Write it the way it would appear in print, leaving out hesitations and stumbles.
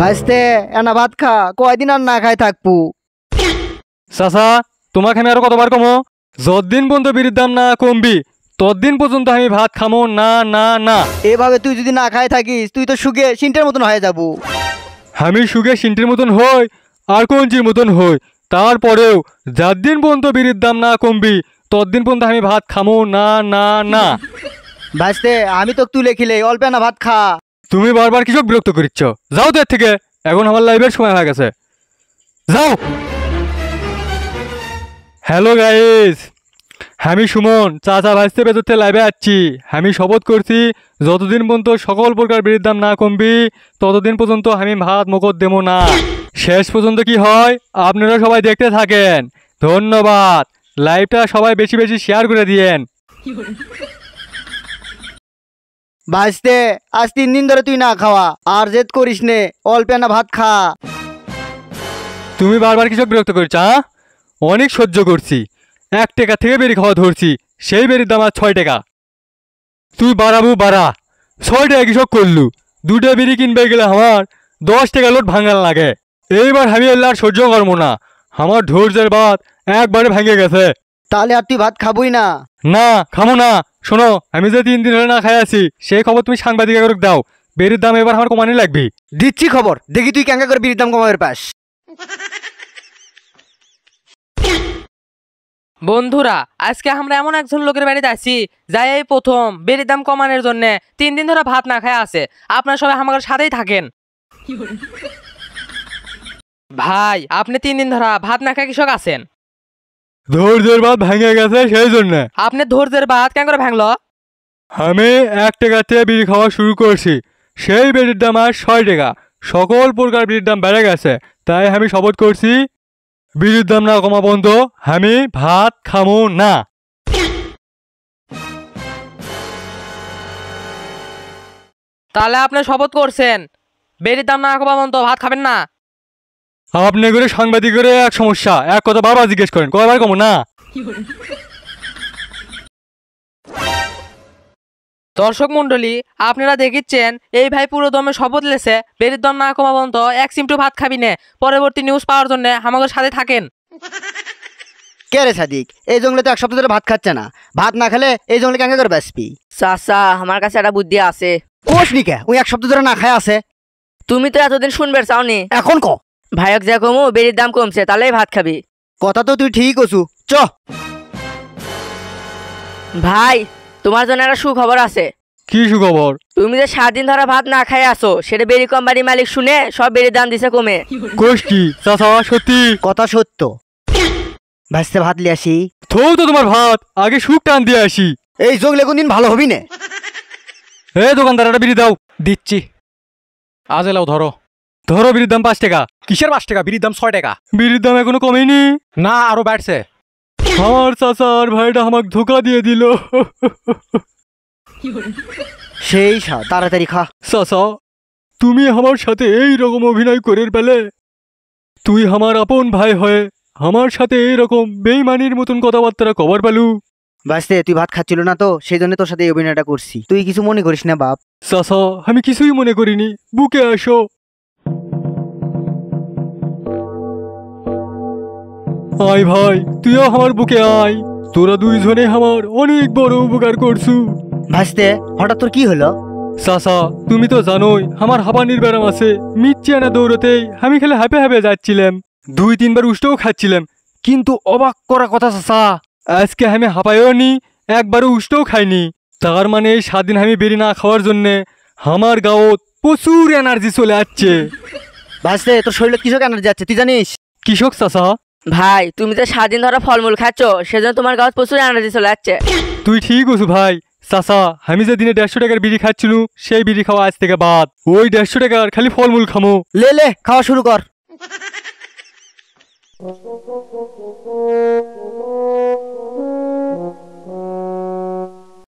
ভাইস্তে এনা ভাত খা, কয়দিন আর না খাই থাকবো। চাচা তোমাকে আমি আরো কতবার কমো, যতদিন পর্যন্ত বিড়ির দাম না কমবি ততদিন পর্যন্ত আমি ভাত খামো না না না। এভাবে তুই যদি না খাই থাকিস তুই তো সুখে সিন্টের মতন হয়ে যাবো। আমি সুখে সিন্টির মতন হই আর কঞ্চির মতন হই, তারপরেও যতদিন পর্যন্ত বিড়ির দাম না কমবি ততদিন পর্যন্ত আমি ভাত খামো না না না। ভাইস্তে আমি তো তুলে খিলে অল্প এনা ভাত খা। তুমি বারবার কিছু বিরক্ত করিচ্ছ, যাও তো এর থেকে, এখন আমার লাইভের সময় হয়ে গেছে, যাও। হ্যালো গাইস, আমি সুমন চাচা ভাইস্তে বেতরতে লাইভে আসছি। আমি শপথ করছি যতদিন পর্যন্ত সকল প্রকার বিড়ির দাম না কমবি ততদিন পর্যন্ত আমি ভাত মকর দেবো না। শেষ পর্যন্ত কি হয় আপনারা সবাই দেখতে থাকেন। ধন্যবাদ, লাইভটা সবাই বেশি বেশি শেয়ার করে দিয়েন। ভাইস্তে আজ 3 দিন ধরে তুই না খাওয়া, আর জেদ করিস নে, অল্প এনা ভাত খা। তুমি বারবার কিছু বিরক্ত করছো, অনেক সহ্য করছি। 1 টাকা থেকে বেরি খাওয়া ধরছি, সেই বেরির দাম আর 6 টাকা। তুই বাড়াবো বাড়া, 6 টাকা কৃষক করলু, 2টা বিড়ি কিনবে গেলে আমার 10 টাকা লোট ভাঙাল লাগে। এইবার আমি এলে আর সহ্য করবো না, আমার ধৈর্যের বাদ একবারে ভেঙে গেছে। তাহলে আর তুই ভাত খাবই না? না খামো না। শোনো, আমি যে 3 দিন ধরে না খাই আছি সেই খবর তুমি সাংবাদিক দাও। বেরির দাম এবার আমার কমানি লাগবে। দিচ্ছি খবর, দেখি তুই ক্যাঙ্কা করে বিড়ির দাম কমাবের পাস। বন্ধুরা, আজকে আমরা এমন একজন লোকের বাড়িতে আছি যাই এই প্রথম বেরির দাম কমানোর জন্য 3 দিন ধরে ভাত না খায় আছে। আপনারা সবাই আমার সাথেই থাকেন। ভাই, আপনি 3 দিন ধরে ভাত না খায় কৃষক আছেন? ধৈর্যের বাদ ভেঙে গেছে সেই জন্য। আপনি ধৈর্যের বাদ কেন করে ভাঙলো? আমি 1 টাকাতে বিড়ি খাওয়া শুরু করছি, সেই বিড়ির দাম আর 6 টাকা। সকল প্রকার বিড়ির দাম বেড়ে গেছে, তাই আমি শপথ করছি বিড়ির দাম না কমা পর্যন্ত আমি ভাত খামো না। তাহলে আপনি শপথ করছেন বেরির দাম না কমা পর্যন্ত ভাত খাবেন না? আপনি করে সাংবাদিকের এক সমস্যা, এক কথা বারবার জিজ্ঞেস করেন, কয়বার কমো না। দর্শক মন্ডলী, আপনারা দেখিচ্ছেন এই ভাই পুরো দমে শপথ লেছে বেরির দাম না কমা পর্যন্ত 1 চিমটু ভাত খাবি না। পরবর্তী নিউজ পাওয়ার জন্য আমাদের সাথে থাকেন। কে রে সাদিক, এই জঙ্গলে তো 1 সপ্তাহ ধরে ভাত খাচ্ছে না, ভাত না খেলে এই জঙ্গলে ক্যাঙ্কা করে বাঁচবি? চাচা, আমার কাছে একটা বুদ্ধি আছে। কোষ নি কে, ওই 1 সপ্তাহ ধরে না খায় আছে। তুমি তো এতদিন শুনবে চাওনি, এখন ক। ভাইক যা কমু বেরির দাম কমছে, তাহলেই ভাত খাবি। কথা তো তুই ঠিক কছু, চ। ভাই, তোমার জন্য একটা সুখবর আছে। কি সুখবর? তুমি যে 7 দিন ধরে ভাত না খাই আসো, সেটা বেরি কোম্পানির মালিক শুনে সব বেরির দাম দিছে কমে। কোষ কি চাচা, সত্যি? কথা সত্য। ভাইস্তে ভাত লিয়ে আসি। থৌ তো তোমার ভাত, আগে সুখ টান দিয়ে আসি। এই জঙ্গলে কোনদিন ভালো হবি না। এ দোকানদার, একটা বিড়ি দাও। দিচ্ছি। আজ এলাও, ধরো। ধরো, বিড়ির দাম 5 টাকা। কিসের 5 টাকা? বিড়ির দাম 6 টাকা। বিড়ির দাম এখনো কমেনি? না, আরো বাড়ছে। আমার চাচা আর ভাইটা আমাকে ধোকা দিয়ে দিল। সেই তাড়াতাড়ি খা। চাচা, তুমি আমার সাথে এই রকম অভিনয় করের পেলে? তুই আমার আপন ভাই হয়ে আমার সাথে এই রকম বেইমানির মতন কথাবার্তা কবার পেলু? ভাইস্তে তুই ভাত খাচ্ছিল না তো, সেই জন্য তোর সাথে এই অভিনয়টা করছি, তুই কিছু মনে করিস না বাপ। চাচা, আমি কিছুই মনে করিনি, বুকে আসো। আয় ভাই, তুইও আমার বুকে আয়। তোরা দুইজনে আমার অনেক বড় উপকার করছু। ভাইস্তে হঠাৎ তোর কি হলো? চাচা, তুমি তো জানোই আমার হাঁপানির ব্যারাম আছে। মিচ্ছি আনা দৌড়তেই আমি খেলে হাঁপে হাঁপে যাচ্ছিলাম, 2-3 বার উষ্টেও খাচ্ছিলাম। কিন্তু অবাক করা কথা চাচা, আজকে আমি হাঁপাইও নি, একবারও উষ্টেও খাইনি। তার মানে এই 7 দিন আমি বেরি না খাওয়ার জন্যে আমার গাঁত প্রচুর এনার্জি চলে আসছে। ভাইস্তে তোর শরীরে কৃষক এনার্জি যাচ্ছে, তুই জানিস? কৃষক চাচা? ভাই, তুমি তো 7 দিন ধরে ফলমূল খাচ্ছ, সেজন্য তোমার গাছ প্রচুর এনার্জি চলে যাচ্ছে। তুই ঠিক আছু ভাই। চাচা, আমি যে দিনে 150 টাকার বিড়ি খাচ্ছিলু, সেই বিড়ি খাওয়া আজ থেকে বাদ। ওই 150 টাকার খালি ফলমূল খামো। লে খাওয়া শুরু কর।